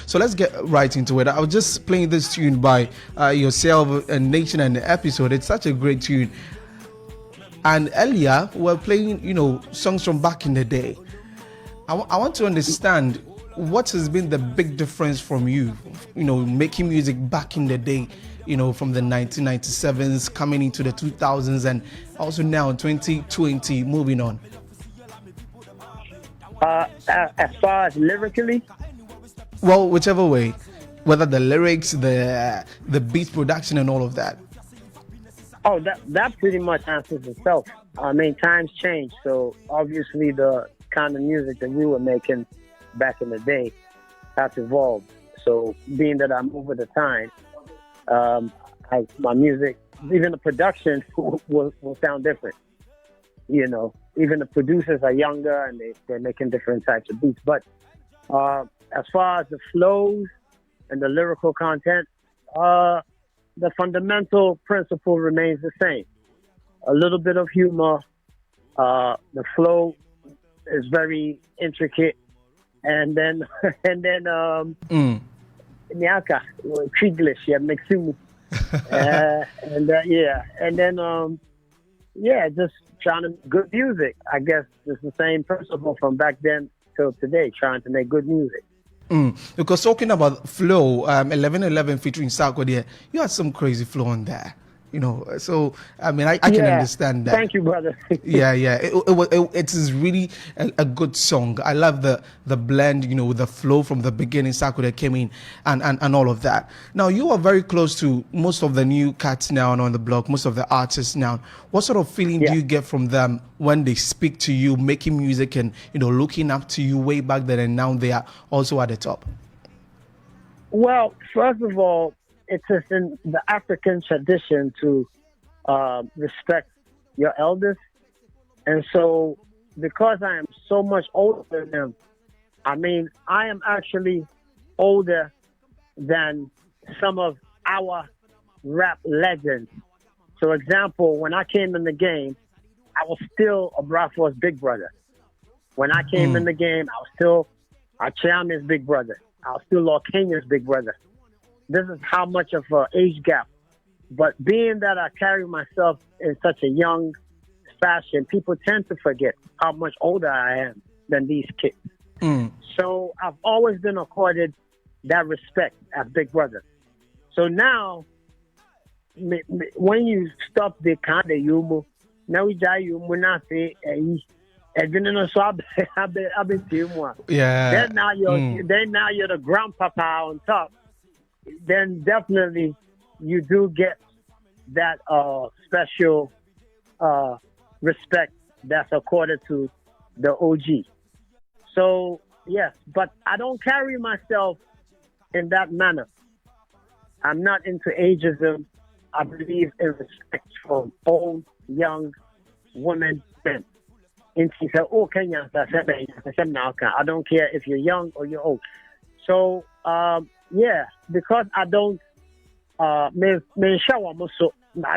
So let's get right into it. I was just playing this tune by yourself and Nation and the episode. It's such a great tune. And earlier we're playing, songs from back in the day. I want to understand what has been the big difference from you, making music back in the day, from the 1997s coming into the 2000s and also now 2020 moving on. As far as lyrically. Well, whichever way, whether the lyrics, the beat production, and all of that. Oh, that pretty much answers itself. I mean, times change, so obviously the kind of music that we were making back in the day has evolved. So, being that I'm over the time, my music, even the production, will sound different. Even the producers are younger and they're making different types of beats, but. As far as the flows and the lyrical content, the fundamental principle remains the same. A little bit of humor, the flow is very intricate, and then Nyaka, Kriglish, yeah, Meximu, just trying to make good music. I guess it's the same principle from back then till today, trying to make good music. Because talking about flow, 1111 featuring Sarkodie, you had some crazy flow on there, So I mean, I can understand that. Thank you, brother. It is really a good song. I love the blend, with the flow from the beginning. Sarkodie came in and all of that. Now you are very close to most of the new cats now on the block, most of the artists now. What sort of feeling do you get from them when they speak to you, making music and looking up to you way back then, and now they are also at the top? Well, first of all, it's just in the African tradition to respect your elders. And so because I am so much older than them, I mean, I am actually older than some of our rap legends. So example, when I came in the game, I was still a Brafor's big brother. When I came in the game, I was still Achiame's big brother. I was still Lord Kenya's big brother. This is how much of an age gap. But being that I carry myself in such a young fashion, people tend to forget how much older I am than these kids. So I've always been accorded that respect as big brother. So now, when you stop the kind of humor, now we die humor, not say, then now you're the grandpapa on top. Then definitely you do get that special respect that's accorded to the OG. So yes, but I don't carry myself in that manner. I'm not into ageism. I believe in respect for old, young, women, men. And she said, "Oh, Kenya, I don't care if you're young or you're old." So because I don't I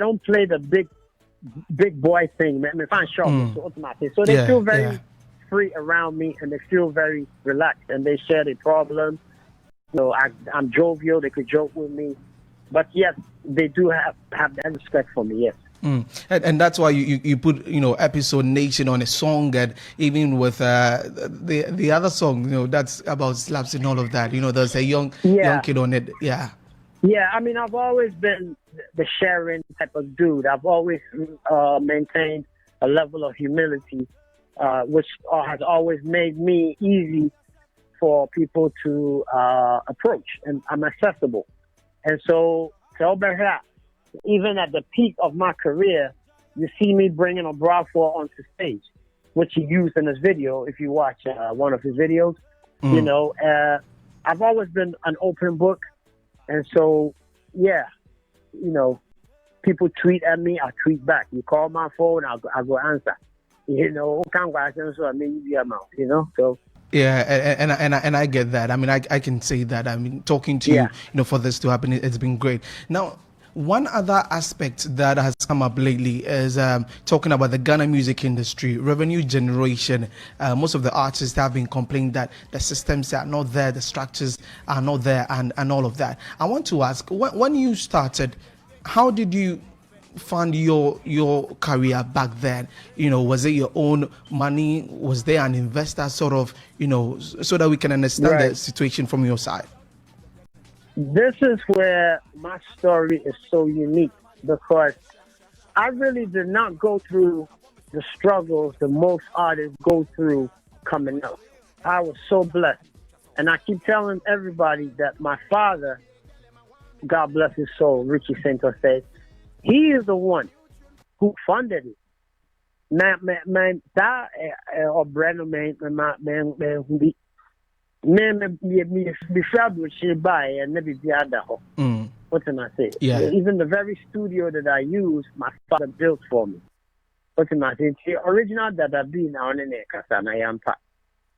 don't play the big boy thing. So they feel very free around me, and they feel very relaxed, and they share their problems. I'm jovial. They could joke with me, but yes, they do have that respect for me. Yes. And that's why you put episode Nation on a song, and even with the other song that's about slaps and all of that, there's a young kid on it. I mean, I've always been the sharing type of dude. I've always maintained a level of humility, which has always made me easy for people to approach, and I'm accessible. And so even at the peak of my career, you see me bringing a Brafor onto stage, which he used in his video. If you watch one of his videos, I've always been an open book. And so, people tweet at me, I tweet back. You call my phone, I go answer. So. Yeah, and I get that. I mean, I can say that. I mean, talking to you, for this to happen, it's been great. Now, One other aspect that has come up lately is talking about the Ghana music industry, revenue generation. Most of the artists have been complaining that the systems are not there, the structures are not there, and all of that. I want to ask, when you started, how did you fund your career back then? Was it your own money? Was there an investor sort of, so that we can understand the situation from your side? This is where my story is so unique, because I really did not go through the struggles that most artists go through coming up. I was so blessed. And I keep telling everybody that my father, God bless his soul, Richie Santos, says, he is the one who funded it. Man, that or Brandon, man, what can I say? Yeah. Even the very studio that I use, my father built for me. What can I say? The original that I've been on in there, Kasana Yampa.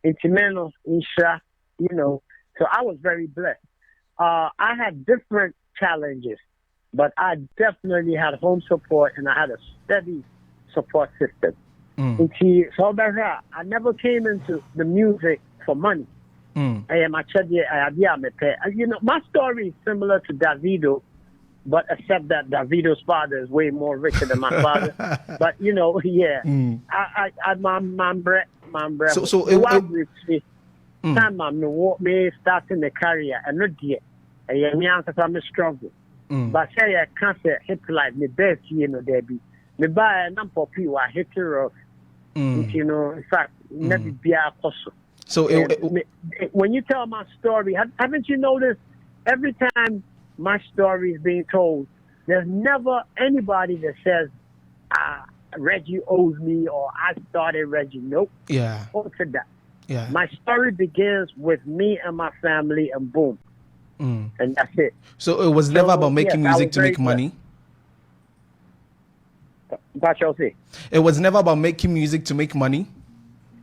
Intimeno, Insha, So I was very blessed. I had different challenges, but I definitely had home support and I had a steady support system. So I never came into the music for money. My story is similar to Davido, but except that Davido's father is way more richer than my father. But So time I'm starting the career and not yet. I'm a struggle. But say I can't say Hiplife, the best, Debbie. Me buy a number of people are hitter of, in fact, never be a cost. So when you tell my story, haven't you noticed every time my story is being told, there's never anybody that says, Reggie owes me or I started Reggie. Nope. Yeah. Hold to that. Yeah. My story begins with me and my family and boom. And that's it. So it was never about making music to make money? What y'all say? It was never about making music to make money?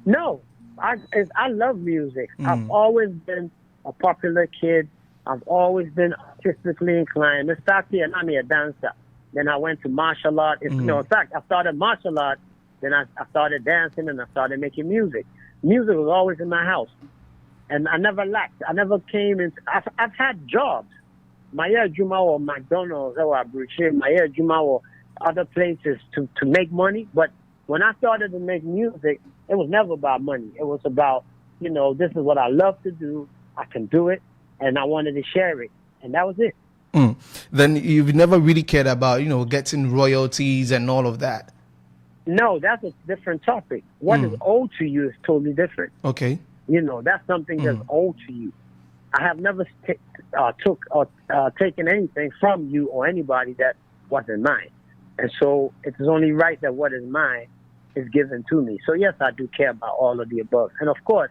No. I love music. I've always been a popular kid. I've always been artistically inclined. I started and I'm a dancer. Then I went to martial art. In fact, I started martial art. Then I started dancing and I started making music. Music was always in my house. And I never lacked. I never came into... I've had jobs. Maya Juma or McDonald's or Abuche, Maya Juma or other places to make money. But when I started to make music, it was never about money. It was about, this is what I love to do. I can do it. And I wanted to share it. And that was it. Then you've never really cared about, getting royalties and all of that? No, that's a different topic. What is owed to you is totally different. Okay. That's something that's owed to you. I have never taken anything from you or anybody that wasn't mine. And so it's only right that what is mine is given to me. So yes, I do care about all of the above. And of course,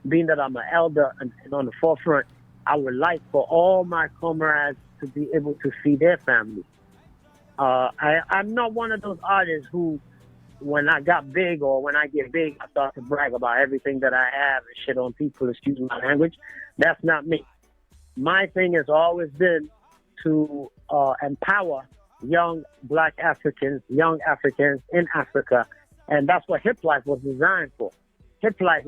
being that I'm an elder and on the forefront, I would like for all my comrades to be able to feed their families. I'm not one of those artists who, when I got big or when I get big, I start to brag about everything that I have and shit on people, excuse my language. That's not me. My thing has always been to empower young black Africans, young Africans in Africa. And that's what Hiplife was designed for. Hiplife,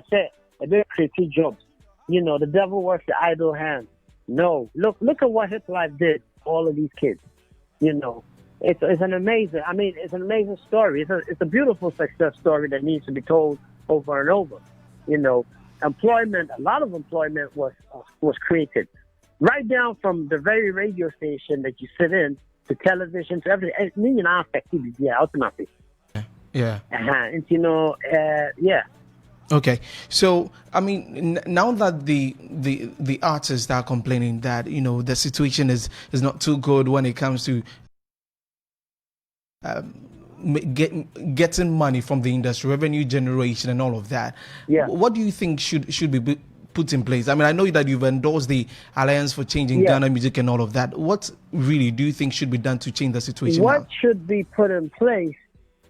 said, they create jobs. The devil works the idle hand. No, look at what Hiplife did for all of these kids. It's an amazing, it's an amazing story. It's a beautiful success story that needs to be told over and over. Employment, a lot of employment was created. Right down from the very radio station that you sit in, to television, to everything. Ultimately. Yeah. Yeah. Okay, so now that the artists are complaining that the situation is not too good when it comes to getting money from the industry, revenue generation, and all of that. Yeah. What do you think should be put in place? I know that you've endorsed the Alliance for Changing Ghana Music and all of that. What really do you think should be done to change the situation? What should be put in place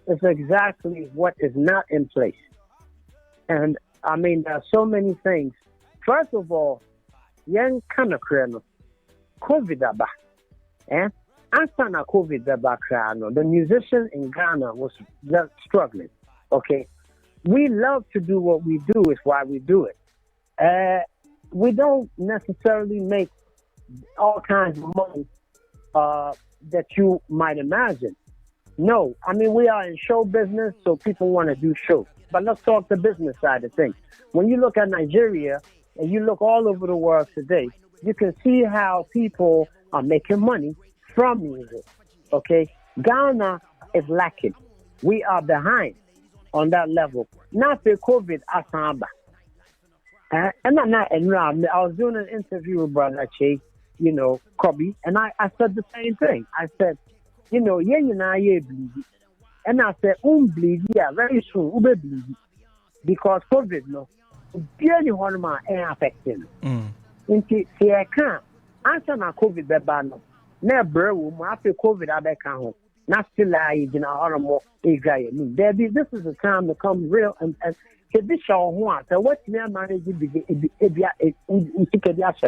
is exactly what is not in place. And there are so many things. First of all, young kind of COVID After na COVID, the musician in Ghana was just struggling. Okay, we love to do what we do. Is why we do it. We don't necessarily make all kinds of money that you might imagine. No, I mean, we are in show business, so people want to do shows. But let's talk the business side of things. When you look at Nigeria and you look all over the world today, you can see how people are making money from music. Okay? Ghana is lacking. We are behind on that level. Now, for COVID, Asamba. And I was doing an interview with Brother Che, Kobe, and I said the same thing. I said, believe. And I said, believe, yeah, very soon, believe. Because COVID, no, barely one of my air affecting. I can't answer na COVID bebano. Na bro, after COVID, I back home. Not still I, more this is the time to come real and this show one. So what's my manage a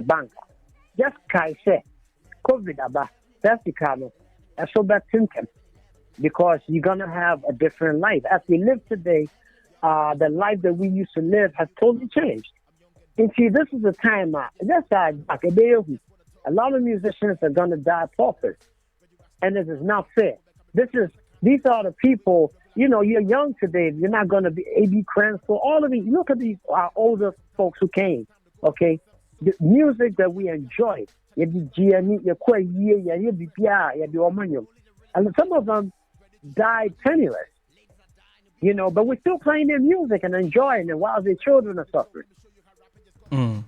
bank? Just Kai say COVID about that's the kind of so bad symptom because you're gonna have a different life. As we live today, the life that we used to live has totally changed. And see, this is the time a lot of musicians are gonna die paupers. And this is not fair. These are the people, you're young today, you're not gonna be A.B. Cranston, all of these, look at these older folks who came, okay? The music that we enjoy, and some of them died penniless, but we're still playing their music and enjoying it while their children are suffering.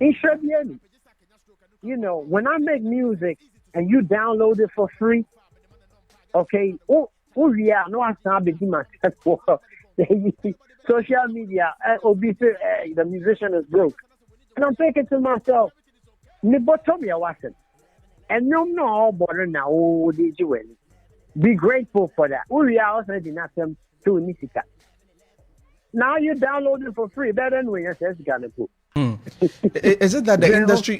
It should be any. When I make music and you download it for free, okay, yeah, no, I can't be myself for social media. The musician is broke. And I'm thinking to myself, Nibotomia wasn't. And no, but now, did you win? Be grateful for that. We are also did not to Nisika. Now you download it for free. Better than when you say it's gonna go. Is it that the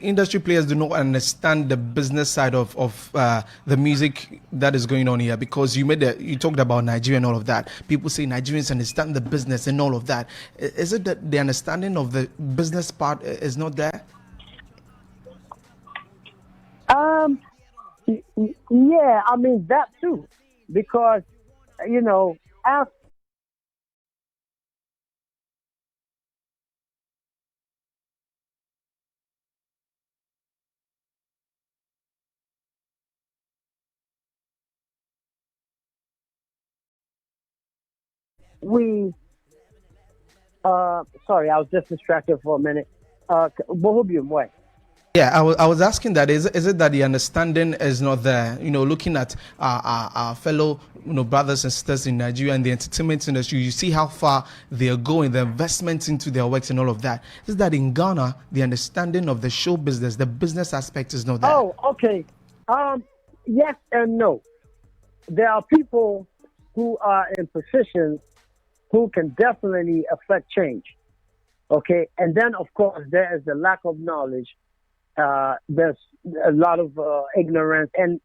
industry players do not understand the business side of the music that is going on here? Because you talked about Nigeria and all of that. People say Nigerians understand the business and all of that. Is it that the understanding of the business part is not there? Yeah, I mean that too, because as we sorry, I was just distracted for a minute. Way. Yeah, I was asking that is it that the understanding is not there? Looking at our fellow brothers and sisters in Nigeria and the entertainment industry, you see how far they are going, the investment into their works and all of that. Is that in Ghana the understanding of the show business, the business aspect is not there? Oh, okay. Yes and no. There are people who are in positions who can definitely affect change. Okay, and then of course there is the lack of knowledge. There's a lot of ignorance and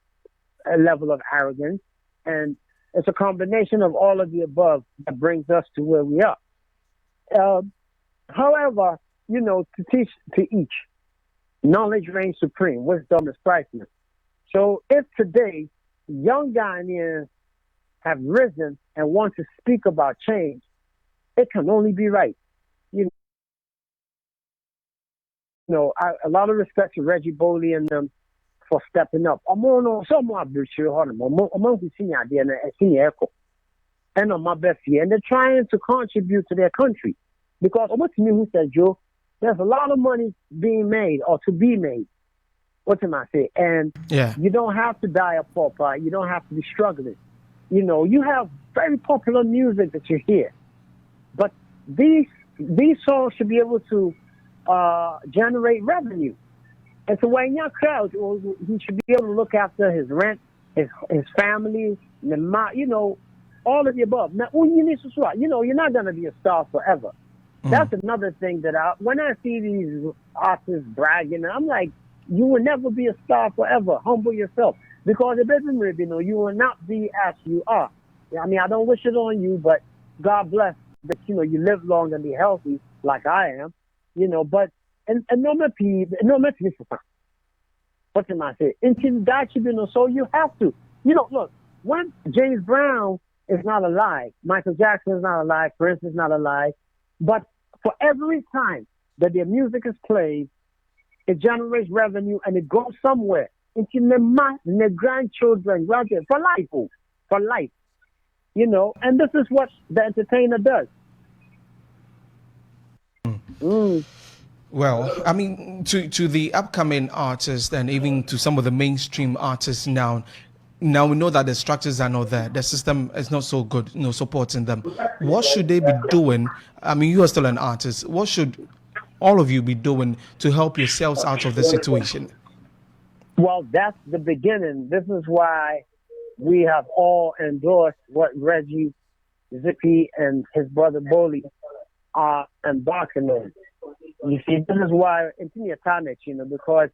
a level of arrogance, and it's a combination of all of the above that brings us to where we are. However, to teach to each, knowledge reigns supreme, wisdom is priceless. So if today young Ghanaians have risen and want to speak about change, it can only be right. A lot of respect to Reggie Bowley and them for stepping up. And on my best year, and they're trying to contribute to their country. Because what to me, who said, Joe, there's a lot of money being made or to be made. What am I saying? And you don't have to die a pauper. You don't have to be struggling. You have very popular music that you hear. But these songs should be able to generate revenue. And so when your crowd, he should be able to look after his rent, his family, all of the above. Now, you're not going to be a star forever. That's another thing that when I see these artists bragging, I'm like, you will never be a star forever. Humble yourself. Because it doesn't really, you will not be as you are. I mean, I don't wish it on you, but God bless that, you live long and be healthy like I am, but, and no matter, what am I saying? Until that should so you have to. Look, when James Brown is not alive, Michael Jackson is not alive, Prince is not alive, but for every time that their music is played, it generates revenue and it goes somewhere into the grandchildren, for life, and this is what the entertainer does. Well, I mean, to the upcoming artists and even to some of the mainstream artists now we know that the structures are not there. The system is not so good, supporting them. What should they be doing? I mean, you are still an artist. What should all of you be doing to help yourselves out of the situation? Well, that's the beginning. This is why we have all endorsed what Reggie, Zippy, and his brother Boli are embarking on. You see, this is why it's in your tonic, because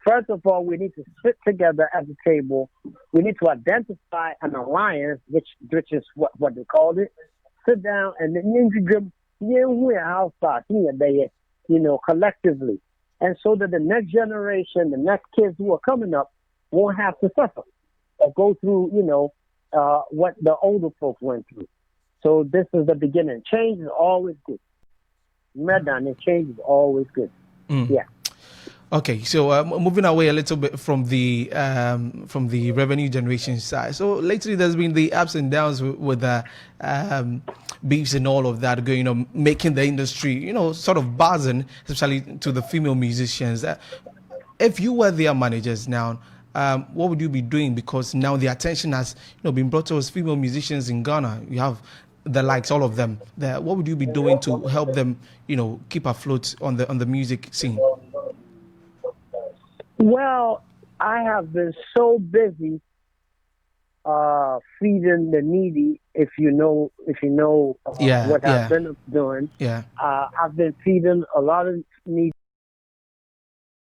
first of all, we need to sit together at the table. We need to identify an alliance, which is what they called it. Sit down and then collectively. And so that the next generation, the next kids who are coming up won't have to suffer or go through, what the older folks went through. So this is the beginning. Change is always good. Medan, change is always good. Yeah. Okay, so moving away a little bit from the revenue generation side. So lately, there's been the ups and downs with the beefs and all of that going, making the industry, sort of buzzing, especially to the female musicians. If you were their managers now, what would you be doing? Because now the attention has, been brought towards female musicians in Ghana. You have the likes, all of them. What would you be doing to help them, keep afloat on the music scene? Well, I have been so busy feeding the needy. If you know what I've been doing, I've been feeding a lot of needy